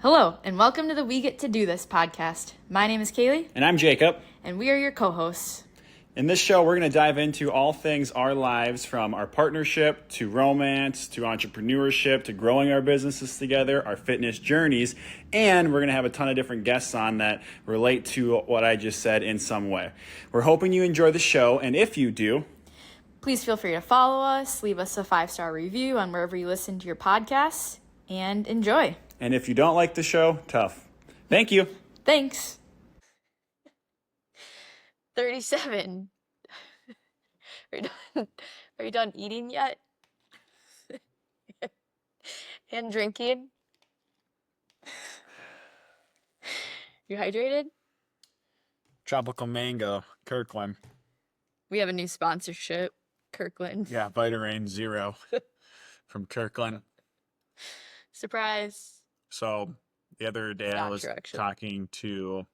Hello, and welcome to the We Get to Do This podcast. My name is Kaylee. And I'm Jacob. And we are your co-hosts. In this show, we're going to dive into all things our lives, from our partnership to romance to entrepreneurship to growing our businesses together, our fitness journeys, and we're going to have a ton of different guests on that relate to what I just said in some way. We're hoping you enjoy the show, and if you do, please feel free to follow us, leave us a 5-star review on wherever you listen to your podcasts, and enjoy. And if you don't like the show, tough. Thank you. Thanks. 37. Are you done eating yet? And drinking? You hydrated? Tropical Mango, Kirkland. We have a new sponsorship, Kirkland. Yeah, Vitarain Zero from Kirkland. Surprise. So the other day I was talking to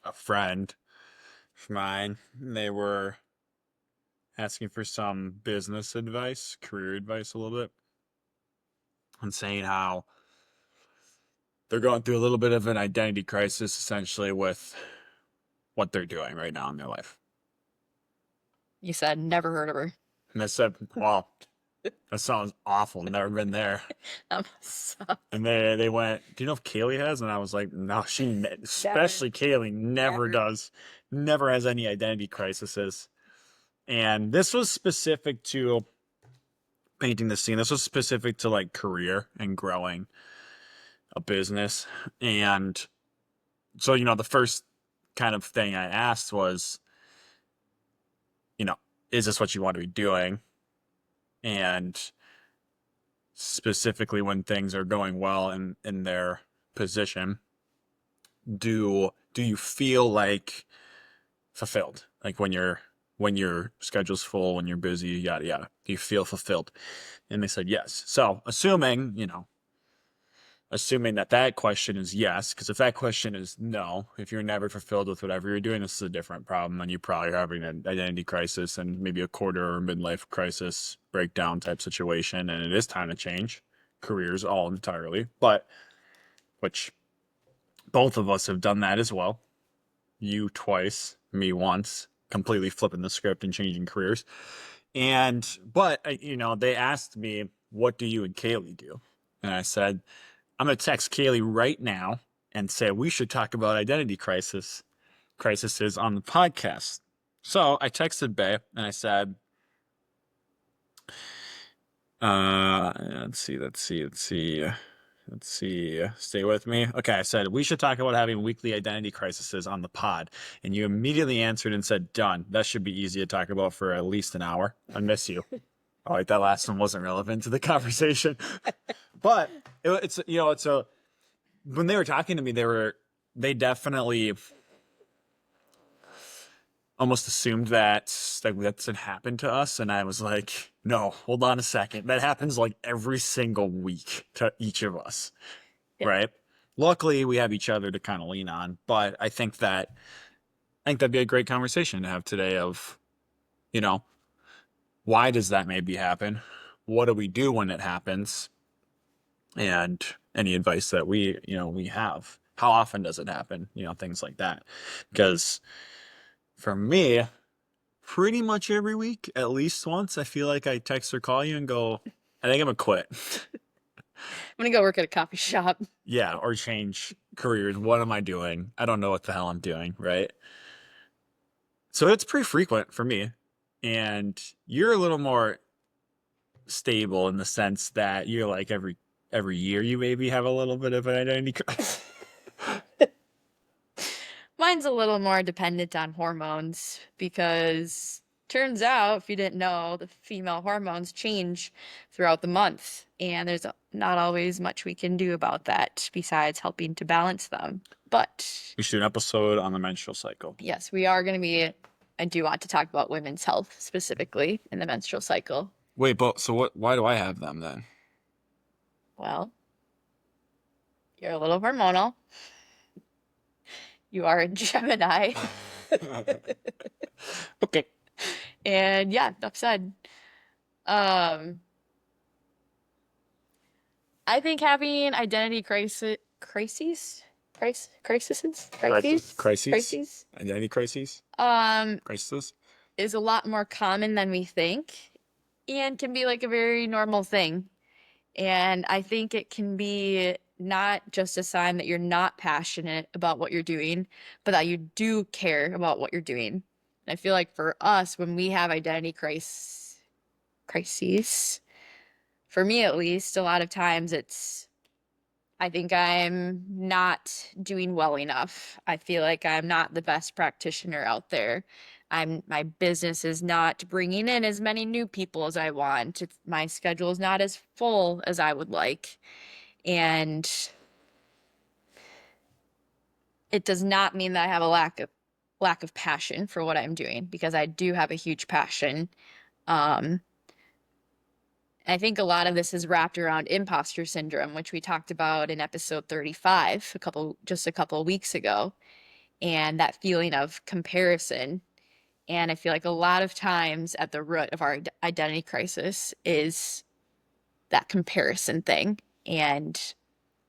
a friend of mine. They were asking for some business advice, career advice a little bit, and saying how they're going through a little bit of an identity crisis essentially with what they're doing right now in their life. You said, never heard of her. And I said, well, that sounds awful. Never been there. That must suck. And they went, do you know if Kaylee has? And I was like, no, especially Kaylee, never does. Never has any identity crises. And this was specific to painting the scene. This was specific to like career and growing a business. And so, the first kind of thing I asked was, is this what you want to be doing? And specifically when things are going well in their position, do you feel like fulfilled? Like when your schedule's full, when you're busy, yada yada, do you feel fulfilled? And they said yes. So assuming that question is yes, because if that question is no, if you're never fulfilled with whatever you're doing, this is a different problem, and you probably are having an identity crisis and maybe a quarter or midlife crisis breakdown type situation, and it is time to change careers all entirely. But which both of us have done that as well. You twice, me once, completely flipping the script and changing careers. But they asked me, what do you and Kaylee do? And I said, I'm going to text Kaylee right now and say we should talk about identity crises on the podcast. So I texted Bae and I said, let's see. Stay with me. Okay, I said we should talk about having weekly identity crises on the pod. And you immediately answered and said, done. That should be easy to talk about for at least an hour. I miss you. All right, that last one wasn't relevant to the conversation. But when they were talking to me, they definitely almost assumed that that's happened to us. And I was like, no, hold on a second. That happens like every single week to each of us. Yeah. Right? Luckily, we have each other to kind of lean on. But I think that'd be a great conversation to have today of, why does that maybe happen? What do we do when it happens? And any advice that we have. How often does it happen? Things like that. Because for me, pretty much every week, at least once, I feel like I text or call you and go, I think I'm going to quit. I'm going to go work at a coffee shop. Yeah, or change careers. What am I doing? I don't know what the hell I'm doing, right? So it's pretty frequent for me. And you're a little more stable in the sense that you're like every year you maybe have a little bit of an identity crisis. Mine's a little more dependent on hormones because turns out, if you didn't know, the female hormones change throughout the month, and there's not always much we can do about that besides helping to balance them. But we should do an episode on the menstrual cycle. Yes, we are going to be. I do want to talk about women's health specifically in the menstrual cycle. Wait, but so what? Why do I have them then? Well, you're a little hormonal. You are a Gemini. Okay. And yeah, enough said. I think having identity Crises, crises, identity crises, um, crisis. is a lot more common than we think and can be like a very normal thing. And I think it can be not just a sign that you're not passionate about what you're doing, but that you do care about what you're doing. And I feel like for us, when we have crises, for me at least, a lot of times I think I'm not doing well enough. I feel like I'm not the best practitioner out there. My business is not bringing in as many new people as I want. My schedule is not as full as I would like. And it does not mean that I have a lack of passion for what I'm doing because I do have a huge passion. Um, I think a lot of this is wrapped around imposter syndrome, which we talked about in episode 35 just a couple of weeks ago, and that feeling of comparison. And I feel like a lot of times at the root of our identity crisis is that comparison thing. And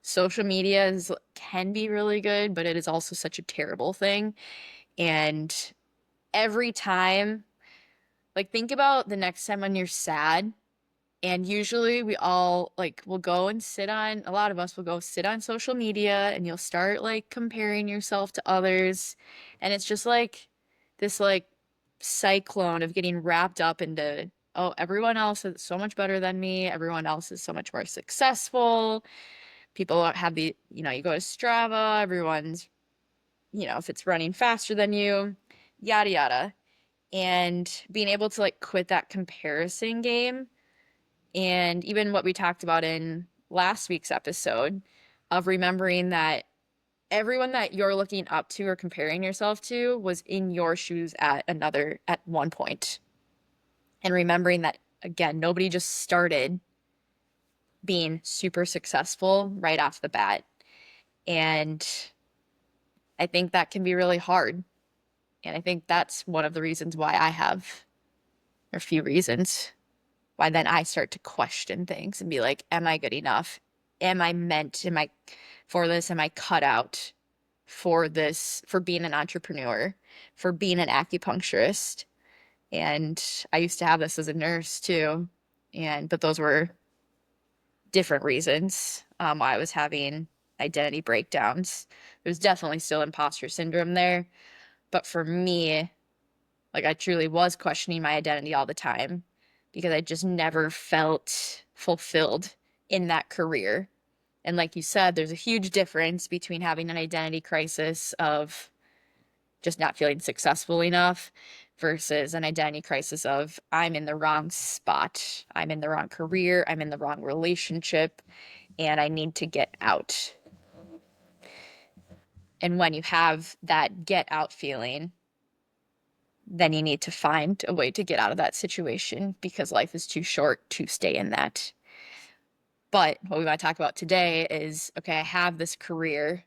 social media can be really good, but it is also such a terrible thing. And every time, like, think about the next time when you're sad. And usually we all like will go and a lot of us will go sit on social media and you'll start like comparing yourself to others. And it's just like this like cyclone of getting wrapped up into, oh, everyone else is so much better than me. Everyone else is so much more successful. People have you go to Strava, everyone's, if it's running faster than you, yada, yada. And being able to like quit that comparison game and even what we talked about in last week's episode of remembering that everyone that you're looking up to or comparing yourself to was in your shoes at one point. And remembering that again, nobody just started being super successful right off the bat. And I think that can be really hard. And I think that's one of the reasons why or a few reasons why then I start to question things and be like, am I good enough? Am I meant? Am I for this? Am I cut out for this, for being an entrepreneur, for being an acupuncturist? And I used to have this as a nurse too. But those were different reasons why I was having identity breakdowns. There's definitely still imposter syndrome there. But for me, like I truly was questioning my identity all the time because I just never felt fulfilled in that career. And like you said, there's a huge difference between having an identity crisis of just not feeling successful enough versus an identity crisis of I'm in the wrong spot, I'm in the wrong career, I'm in the wrong relationship, and I need to get out. And when you have that get out feeling, then you need to find a way to get out of that situation because life is too short to stay in that. But what we want to talk about today is okay, I have this career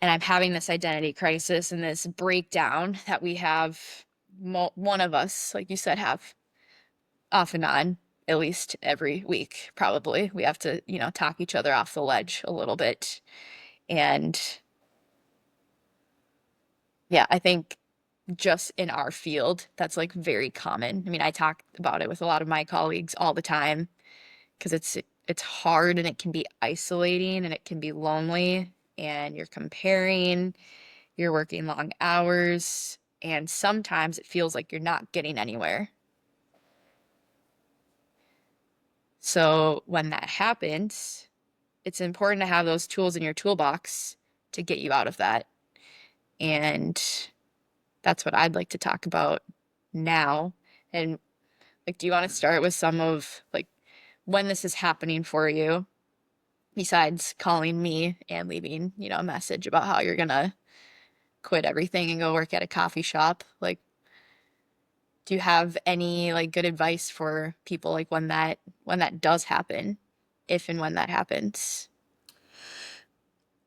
and I'm having this identity crisis and this breakdown that we have, one of us, like you said, have off and on, at least every week, probably. We have to, talk each other off the ledge a little bit. And yeah, I think just in our field, that's like very common. I mean, I talk about it with a lot of my colleagues all the time because it's hard and it can be isolating and it can be lonely and you're comparing, you're working long hours, and sometimes it feels like you're not getting anywhere. So when that happens, it's important to have those tools in your toolbox to get you out of that. And that's what I'd like to talk about now. And like, do you want to start with some of like when this is happening for you, besides calling me and leaving, a message about how you're gonna quit everything and go work at a coffee shop? Like, do you have any like good advice for people like when that does happen, if and when that happens?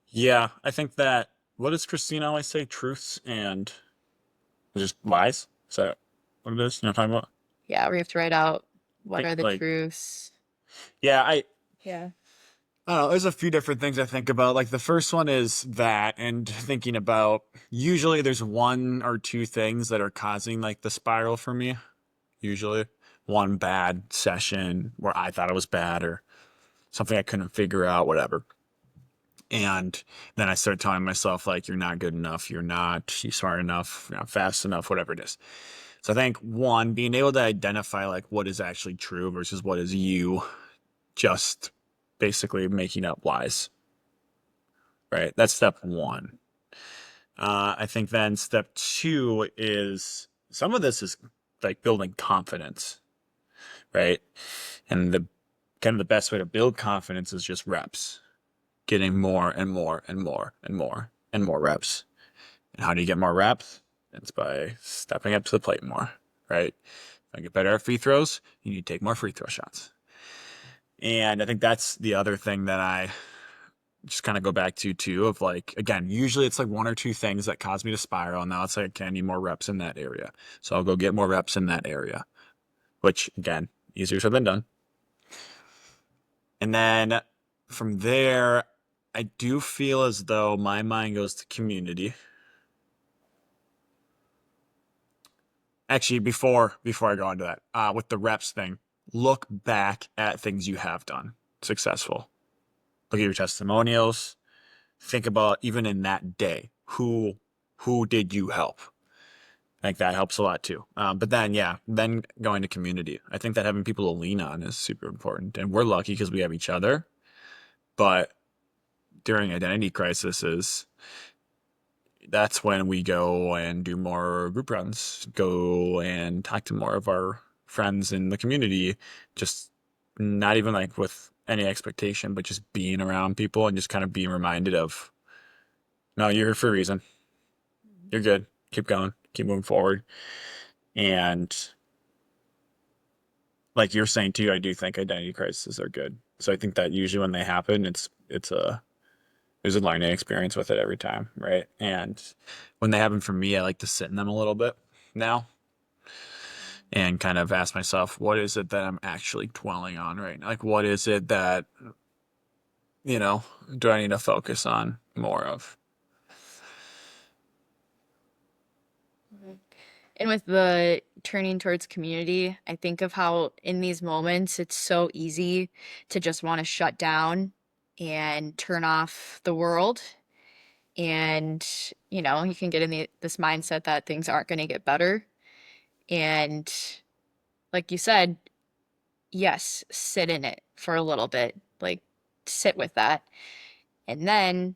Yeah, I think that what does Christina always say? Truths and just lies. Is that what it is? You know what I'm talking about? Yeah, we have to write out I what think are the like truths. Yeah, Yeah. I don't know. There's a few different things I think about. Like the first one is that, and thinking about usually there's one or two things that are causing like the spiral for me. Usually, one bad session where I thought it was bad or something I couldn't figure out, whatever. And then I start telling myself like, you're not good enough, you smart enough, you're not fast enough, whatever it is. So I think one, being able to identify like what is actually true versus what is you just basically making up lies, right? That's step one. I think then step two is some of this is like building confidence, right? And the kind of the best way to build confidence is just reps, getting more and more and more and more and more reps. And how do you get more reps? It's by stepping up to the plate more, right? If I get better at free throws, you need to take more free throw shots. And I think that's the other thing that I just kind of go back to too of like, again, usually it's like one or two things that cause me to spiral. And now it's like, okay, I need more reps in that area. So I'll go get more reps in that area, which again, easier said than done. And then from there, I do feel as though my mind goes to community. Actually, before I go into that, with the reps thing, look back at things you have done successful. Look at your testimonials. Think about even in that day, who did you help? I think that helps a lot too. But then, yeah, then going to community. I think that having people to lean on is super important. And we're lucky because we have each other. But during identity crises, that's when we go and do more group runs, go and talk to more of our friends in the community, just not even like with any expectation, but just being around people and just kind of being reminded of, no, you're here for a reason. You're good. Keep going. Keep moving forward. And like you're saying too, I do think identity crises are good. So I think that usually when they happen, it's a there's a learning experience with it every time, right? And when they happen for me, I like to sit in them a little bit now and kind of ask myself, what is it that I'm actually dwelling on right now? Like, what is it that, you know, do I need to focus on more of? Mhm. And with the turning towards community, I think of how in these moments it's so easy to just want to shut down and turn off the world. And, you can get in this mindset that things aren't going to get better. And like you said, yes, sit in it for a little bit, like sit with that. And then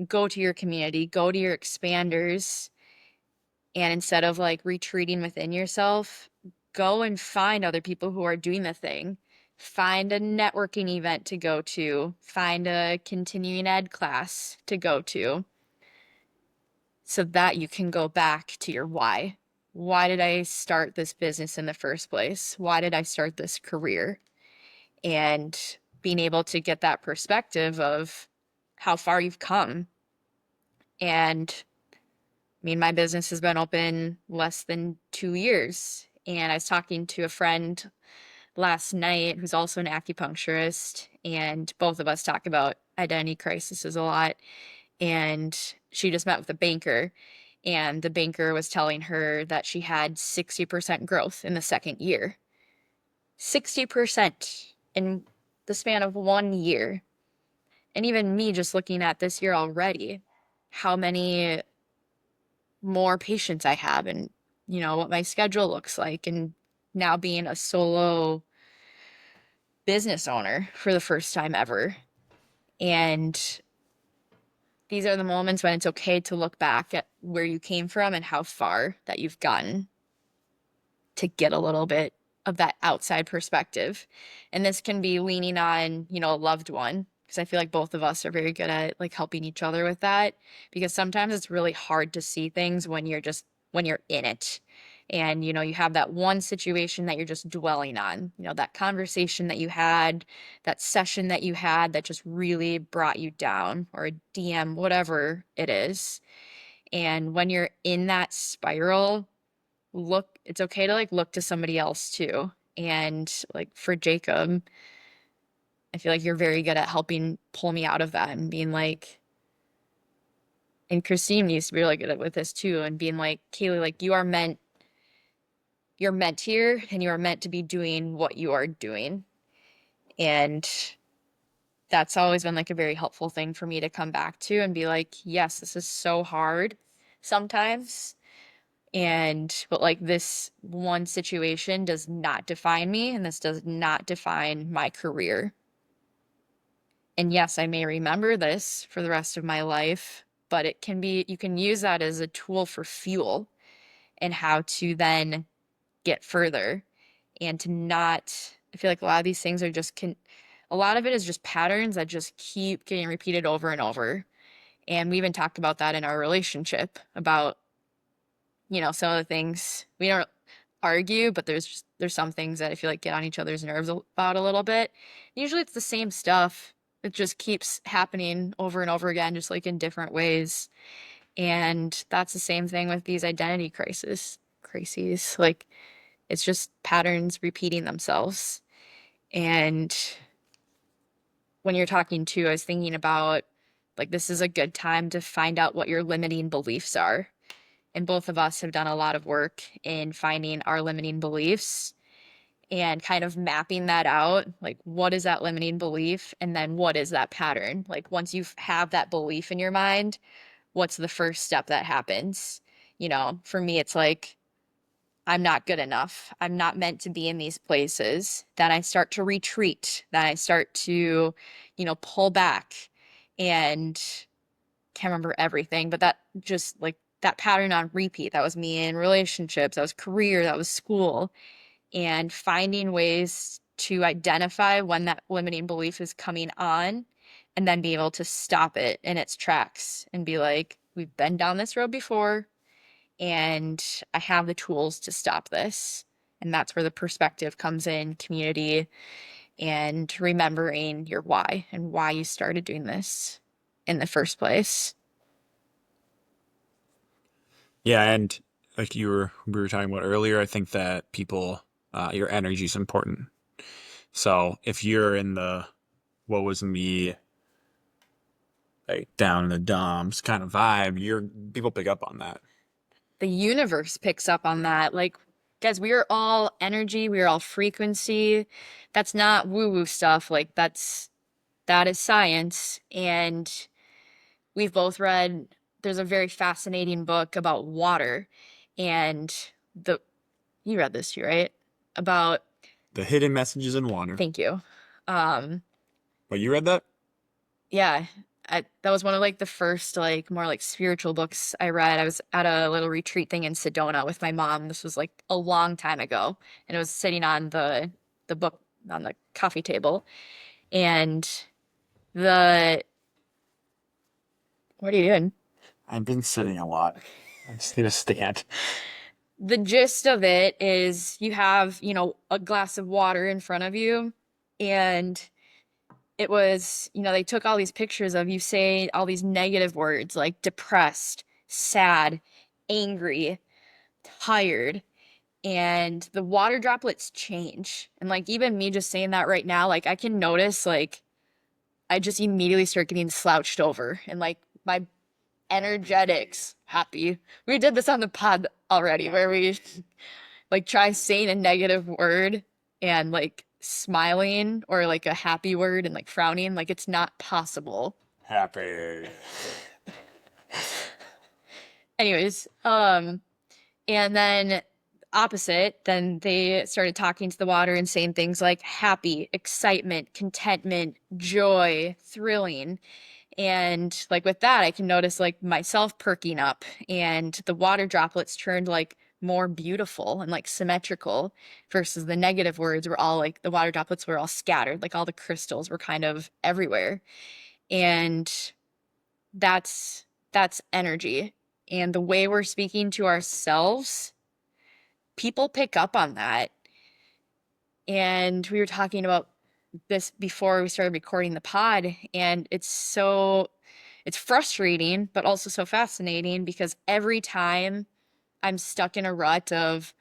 go to your community, go to your expanders, and instead of like retreating within yourself, go and find other people who are doing the thing. Find a networking event to go to, find a continuing ed class to go to so that you can go back to your why. Why did I start this business in the first place? Why did I start this career? And being able to get that perspective of how far you've come. And I mean, my business has been open less than 2 years. And I was talking to a friend last night who's also an acupuncturist, and both of us talk about identity crises a lot. And she just met with a banker, and the banker was telling her that she had 60% growth in the second year. 60% in the span of 1 year. And even me just looking at this year already, how many more patients I have and what my schedule looks like, and now being a solo business owner for the first time ever. And these are the moments when it's okay to look back at where you came from and how far that you've gotten to get a little bit of that outside perspective. And this can be leaning on, a loved one, because I feel like both of us are very good at like helping each other with that, because sometimes it's really hard to see things when you're in it. And you have that one situation that you're just dwelling on, that conversation that you had, that session that you had that just really brought you down, or a DM, whatever it is. And when you're in that spiral, it's okay to like look to somebody else too. And like for Jacob, I feel like you're very good at helping pull me out of that and being like, and Christine used to be really good at with this too, and being like, Kaylee, like you're meant here and you are meant to be doing what you are doing. And that's always been like a very helpful thing for me to come back to and be like, yes, this is so hard sometimes. And, but like this one situation does not define me, and this does not define my career. And yes, I may remember this for the rest of my life, but it can be, you can use that as a tool for fuel and how to then get further and to not, I feel like a lot of these things are just a lot of it is just patterns that just keep getting repeated over and over. And we even talked about that in our relationship about, some of the things we don't argue, but there's some things that I feel like get on each other's nerves about a little bit. Usually it's the same stuff. It just keeps happening over and over again, just like in different ways. And that's the same thing with these identity crises. Like it's just patterns repeating themselves. And when you're talking to, I was thinking about like this is a good time to find out what your limiting beliefs are. And both of us have done a lot of work in finding our limiting beliefs and kind of mapping that out. Like, what is that limiting belief? And then what is that pattern? Like, once you have that belief in your mind, what's the first step that happens? For me, it's like, I'm not good enough. I'm not meant to be in these places. Then I start to retreat. Then I start to, pull back and can't remember everything, but that just like that pattern on repeat. That was me in relationships, that was career, that was school, and finding ways to identify when that limiting belief is coming on and then be able to stop it in its tracks and be like, we've been down this road before and I have the tools to stop this. And that's where the perspective comes in, community, and remembering your why and why you started doing this in the first place. Yeah, and like we were talking about earlier, I think that people, your energy is important. So if you're in the what was me, like down in the dumps kind of vibe, people pick up on that. The universe picks up on that. Like, guys, we are all energy, we are all frequency. That's not woo-woo stuff. Like, that is science. And we've both read, there's a very fascinating book about water. And the, you read this too, right? About, The hidden messages in water. thank you. Um, But you read that? yeah, that was one of like the first like more like spiritual books I read. I was at a little retreat thing in Sedona with my mom. This was like a long time ago, and it was sitting on the book on the coffee table. And the what are you doing? I've been sitting a lot. I just need a stand. The gist of it is you have, a glass of water in front of you, and it was, they took all these pictures of you saying all these negative words like depressed, sad, angry, tired, and the water droplets change. And like even me just saying that right now, like I can notice like I just immediately start getting slouched over and like my energetics happy. We did this on the pod already where we like try saying a negative word and like smiling or like a happy word and like frowning, like it's not possible. Happy. Anyways, and then opposite, then they started talking to the water and saying things like happy, excitement, contentment, joy, thrilling. And like with that, I can notice like myself perking up and the water droplets turned like more beautiful and like symmetrical versus the negative words were all like the water droplets were all scattered, like all the crystals were kind of everywhere. And that's energy. And the way we're speaking to ourselves, people pick up on that. And we were talking about this before we started recording the pod, and it's frustrating, but also so fascinating because every time I'm stuck in a rut of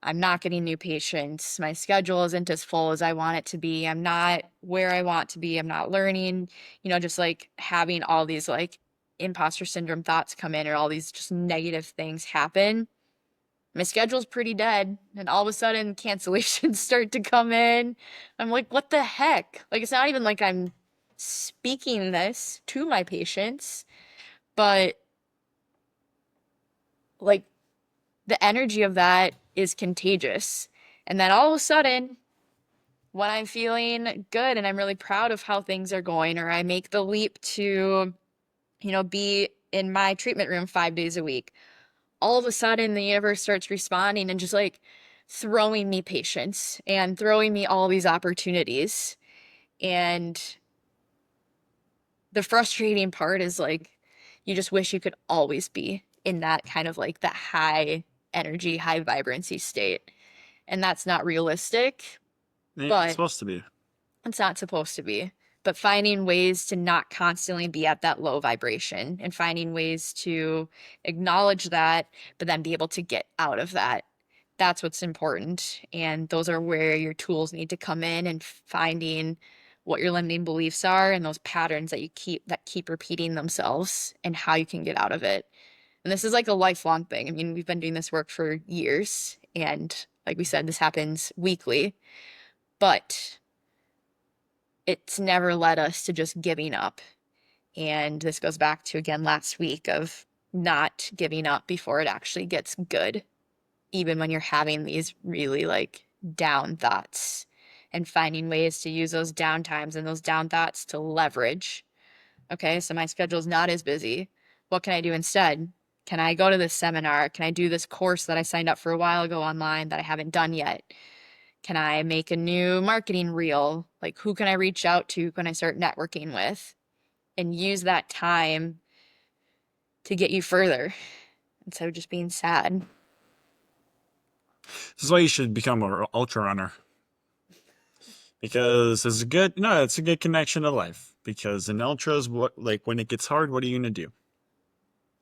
I'm not getting new patients. My schedule isn't as full as I want it to be. I'm not where I want to be. I'm not learning, just like having all these like imposter syndrome thoughts come in or all these just negative things happen. My schedule's pretty dead. And all of a sudden, cancellations start to come in. I'm like, what the heck? Like, it's not even like I'm speaking this to my patients, but like the energy of that is contagious. And then all of a sudden, when I'm feeling good and I'm really proud of how things are going, or I make the leap to, be in my treatment room 5 days a week, all of a sudden the universe starts responding and just like throwing me patience and throwing me all these opportunities. And the frustrating part is like, you just wish you could always be in that kind of like that high energy, high vibrancy state. And that's not realistic, It's but supposed to be. it's not supposed to be. But finding ways to not constantly be at that low vibration and finding ways to acknowledge that, but then be able to get out of that. That's what's important. And those are where your tools need to come in and finding what your limiting beliefs are and those patterns that keep repeating themselves and how you can get out of it. And this is like a lifelong thing. I mean, we've been doing this work for years. And like we said, this happens weekly, but it's never led us to just giving up. And this goes back to, again, last week of not giving up before it actually gets good, even when you're having these really like down thoughts and finding ways to use those down times and those down thoughts to leverage. Okay, so my schedule's not as busy. What can I do instead? Can I go to this seminar? Can I do this course that I signed up for a while ago online that I haven't done yet? Can I make a new marketing reel? Like, who can I reach out to? Who can I start networking with? And use that time to get you further instead of just being sad. This is why you should become an ultra runner. Because it's a good connection to life. Because in ultras, when it gets hard, what are you gonna do?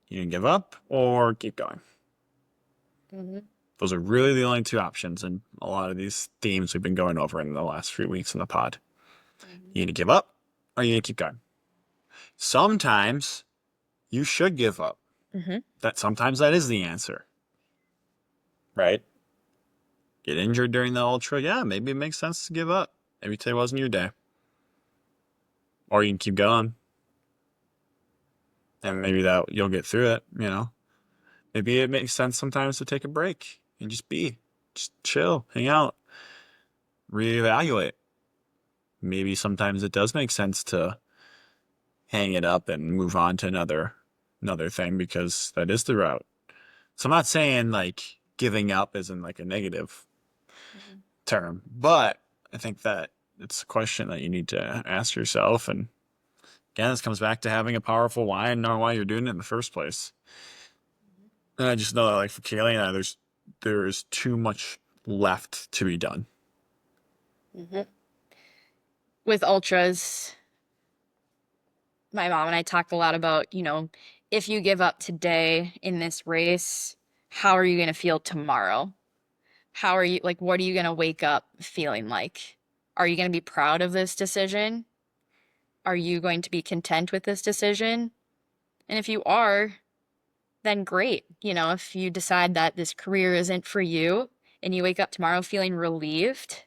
You gonna give up or keep going? Mm-hmm. Those are really the only two options in a lot of these themes we've been going over in the last few weeks in the pod. You gonna give up or you gonna keep going? Sometimes you should give up. Mm-hmm. Sometimes that is the answer. Right? Get injured during the ultra, yeah, maybe it makes sense to give up. Maybe today wasn't your day. Or you can keep going. And maybe that you'll get through it. Maybe it makes sense sometimes to take a break and just chill, hang out, reevaluate. Maybe sometimes it does make sense to hang it up and move on to another thing because that is the route. So I'm not saying like giving up isn't like a negative term, but I think that it's a question that you need to ask yourself. And again, this comes back to having a powerful why and knowing why you're doing it in the first place. And I just know that like for Kaylee and I, there is too much left to be done. Mm-hmm. With ultras, my mom and I talk a lot about, if you give up today in this race, how are you going to feel tomorrow? How are you, like, what are you going to wake up feeling like? Are you going to be proud of this decision? Are you going to be content with this decision? And if you are, then great. If you decide that this career isn't for you and you wake up tomorrow feeling relieved,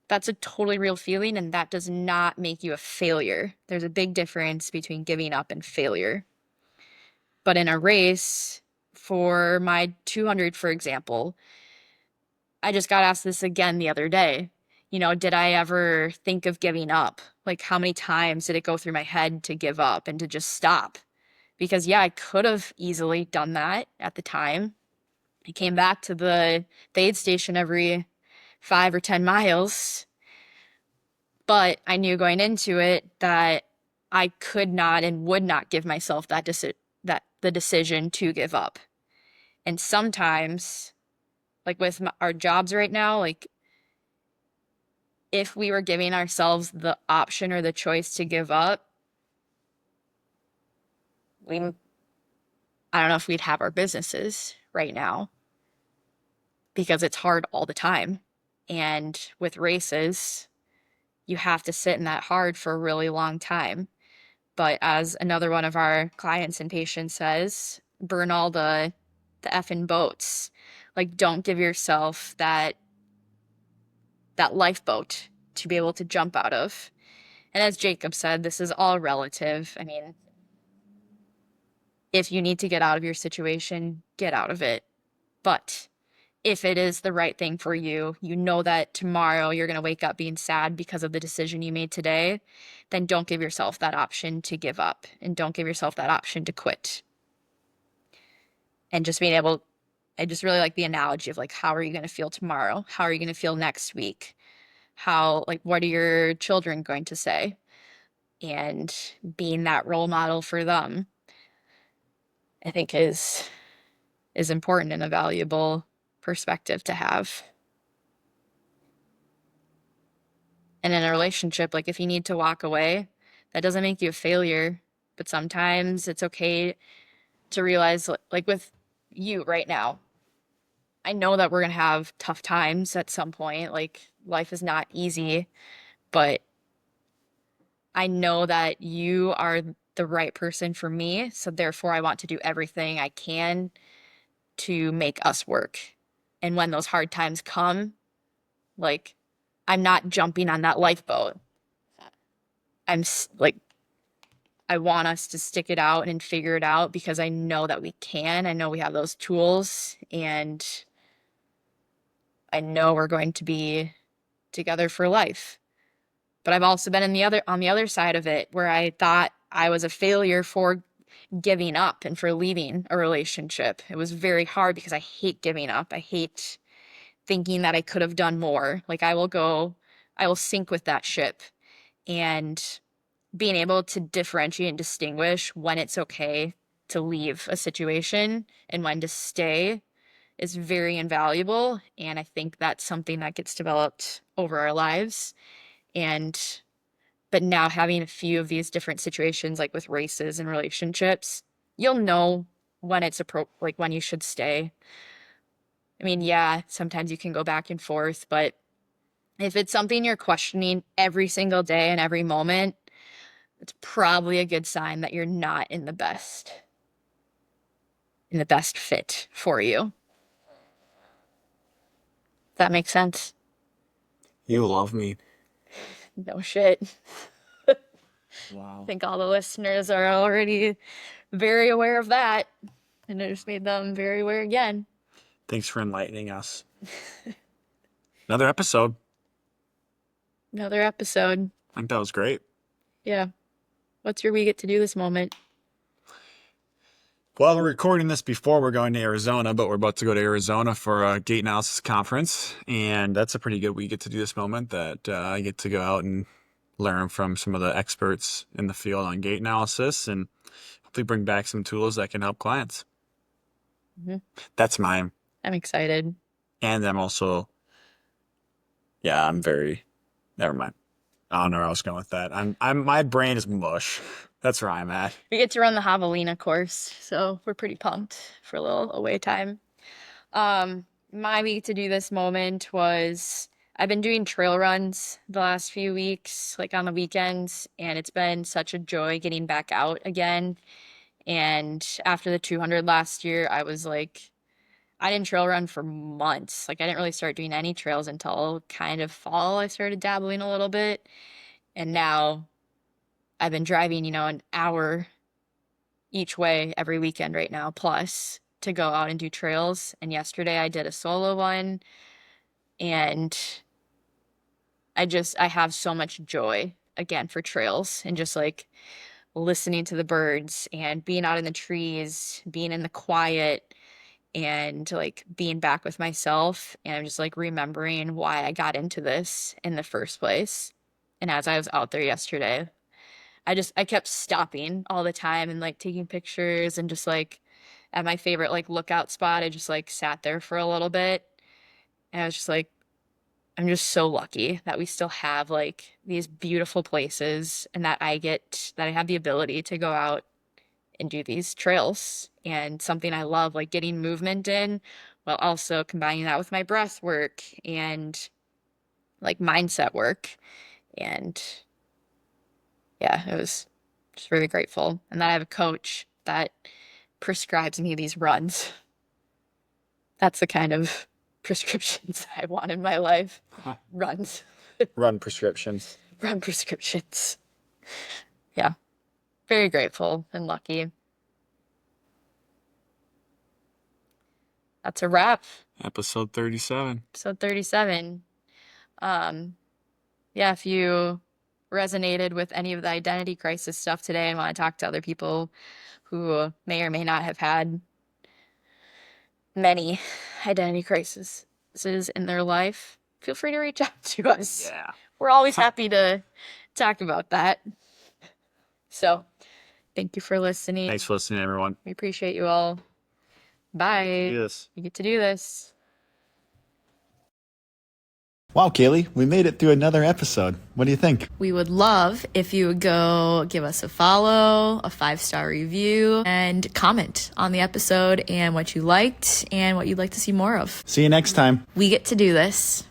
that's a totally real feeling, and that does not make you a failure. There's a big difference between giving up and failure. But in a race, for my 200, for example, I just got asked this again the other day. Did I ever think of giving up? Like, how many times did it go through my head to give up and to just stop? Because, yeah, I could have easily done that at the time. I came back to the aid station every 5 or 10 miles, but I knew going into it that I could not and would not give myself that the decision to give up. And sometimes, like with our jobs right now, like if we were giving ourselves the option or the choice to give up, I don't know if we'd have our businesses right now. because it's hard all the time. And with races, you have to sit in that hard for a really long time. But as another one of our clients and patients says, burn all the effing boats. Like, don't give yourself that lifeboat to be able to jump out of. And as Jacob said, this is all relative. I mean, if you need to get out of your situation, get out of it. But if it is the right thing for you, you know that tomorrow you're going to wake up being sad because of the decision you made today, then don't give yourself that option to give up and don't give yourself that option to quit. And just being able, I just really like the analogy of like, how are you going to feel tomorrow? How are you going to feel next week? How, like, what are your children going to say? And being that role model for them, I think is important and a valuable perspective to have. And in a relationship, like if you need to walk away, that doesn't make you a failure. But sometimes it's okay to realize, like with you right now, I know that we're going to have tough times at some point. Like life is not easy, but I know that you are the right person for me. So therefore, I want to do everything I can to make us work. And when those hard times come, like I'm not jumping on that lifeboat. Like, I want us to stick it out and figure it out because I know that we can. I know we have those tools and I know we're going to be together for life. But I've also been on the other side of it where I thought I was a failure for giving up and for leaving a relationship. It was very hard because I hate giving up. I hate thinking that I could have done more. Like I will sink with that ship. And being able to differentiate and distinguish when it's okay to leave a situation and when to stay is very invaluable. And I think that's something that gets developed over our lives. And, but now having a few of these different situations, like with races and relationships, you'll know when it's like when you should stay. I mean, yeah, sometimes you can go back and forth, but if it's something you're questioning every single day and every moment, it's probably a good sign that you're not in the best fit for you. That makes sense? You love me. No shit. I Wow. think all the listeners are already very aware of that. And I just made them very aware again. Thanks for enlightening us. Another episode. Another episode. I think that was great. Yeah. What's your we get to do this moment? Well, we're recording this before we're going to Arizona, but we're about to go to Arizona for a gait analysis conference. And that's a pretty good we get to do this moment that I get to go out and learn from some of the experts in the field on gait analysis and hopefully bring back some tools that can help clients. Mhm. That's mine. I'm excited. And I'm also, yeah, never mind. I don't know where I was going with that. My brain is mush. That's where I'm at. We get to run the Javelina course, so we're pretty pumped for a little away time. My week to do this moment was I've been doing trail runs the last few weeks, like on the weekends, and it's been such a joy getting back out again. And after the 200 last year, I was like, I didn't trail run for months. Like I didn't really start doing any trails until kind of fall. I started dabbling a little bit, and now I've been driving, an hour each way every weekend right now, plus to go out and do trails. And yesterday I did a solo one, and I have so much joy again for trails and just like listening to the birds and being out in the trees, being in the quiet and like being back with myself. And I'm just like remembering why I got into this in the first place. And as I was out there yesterday, I kept stopping all the time and like taking pictures and just like at my favorite like lookout spot, I just like sat there for a little bit. And I was just like, I'm just so lucky that we still have like these beautiful places and that I have the ability to go out and do these trails and something I love, like getting movement in while also combining that with my breath work and like mindset work. And yeah, it was just really grateful. And then I have a coach that prescribes me these runs. That's the kind of prescriptions I want in my life. Runs. Run prescriptions. Run prescriptions. Yeah. Very grateful and lucky. That's a wrap. Episode 37. Episode 37. Yeah, if you resonated with any of the identity crisis stuff today and want to talk to other people who may or may not have had many identity crises in their life, feel free to reach out to us. Yeah. We're always happy to talk about that. So, thank you for listening. Thanks for listening, everyone. We appreciate you all. Bye. Do this. You get to do this. Wow, Kaylee, we made it through another episode. What do you think? We would love if you would go give us a follow, a 5-star review, and comment on the episode and what you liked and what you'd like to see more of. See you next time. We get to do this.